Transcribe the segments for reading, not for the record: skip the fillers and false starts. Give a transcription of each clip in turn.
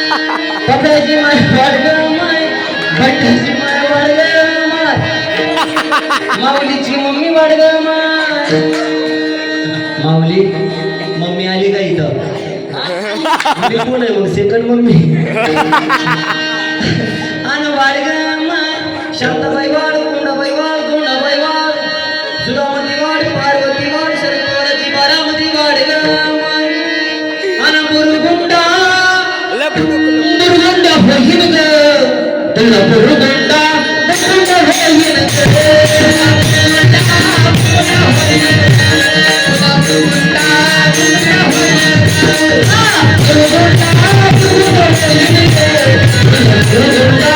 पप्याची माय वाढ माय भट्टाची माय वाढ माय माऊलीची मम्मी वाढ माय माऊली मम्मी आली का इथं मी कोण आहे मग सेकंड मम्मी आणि वाढ माय शांताबाई वाढ कोंडाबाई वाढ कोंडाबाई वाढ सुधामती वाढ पार्वती वाढ शरदवाराची बारामती वाढ माय आणि बुरगुंडा बुरगुंडा होईल ग तुला बुरगुंडा बुरगुंडा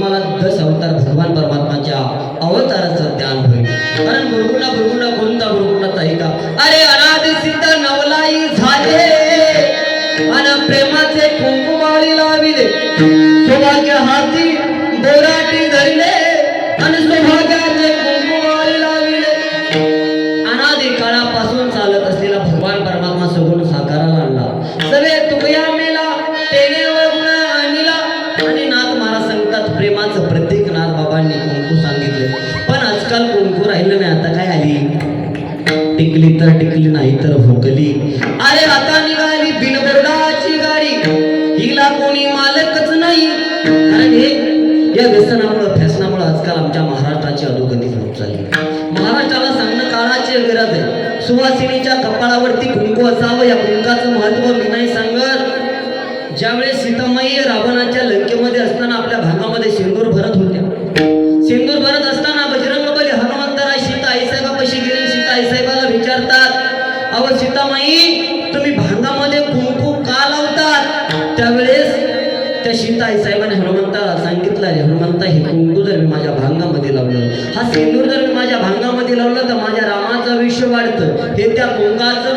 भगवान परमात्माच्या अवताराचं ज्ञान होईल. कारण बुरगुंडा कोणता बुरगुंडा आहे का? अरे अनादि सिद्ध नवलाई झाले आणि प्रेमाचे कुंकुमाळी लाविले सौभाग्य हाती बोराटी धरले आणि सौभाग्याचे कुंकुमाळी लाविले. अनादि काळापासून चालत असलेला भगवान परमात्मा सगुण साकाराला आणला. सवे तुकया मेला तेने वगुण आणला आणि नाथ महाराज सांगतात प्रेमाचं प्रतीक नाथ बाबांनी कुंकू सांगितले. पण आजकाल कुंकू राहिलं नाही. आता काय आली टिकली तर टिकली नाही तर भोकली. अरे आता निघाली बिनबोर्डाची गाडी हिला कोणी मालकच नाही. कारण हे या व्यसनामुळे फॅशनामुळे आजकाल आमच्या महाराष्ट्राची अधोगती होत चालली. महाराष्ट्राला सांगणं काळाची गरज आहे. सुवासिनीच्या कपाळावरती कुंकू असावं. या कुंकाचं महत्व मी नाही सांगत. ज्यावेळेस सीतामाई रावणाच्या लंकेमध्ये असताना आपल्या भागामध्ये सिंदूर भरत होत्या. सिंदूर भरत असताना बजरंग बली हनुमंतराय सीता आईसाहेबापाशी गेली. सीता आईसाहेबाला विचारतात अहो सीतामाई तुम्ही भांगामध्ये कुंकू का लावतात? त्यावेळेस त्या सीता आईसाहेबाने हनुमंताला सांगितलं रे हनुमंता हे कुंकू जर मी माझ्या भांगामध्ये लावलं हा सिंदूर जर मी माझ्या भांगामध्ये लावलं तर माझ्या रामाचं आयुष्य वाढतं. हे त्या कुंकाचं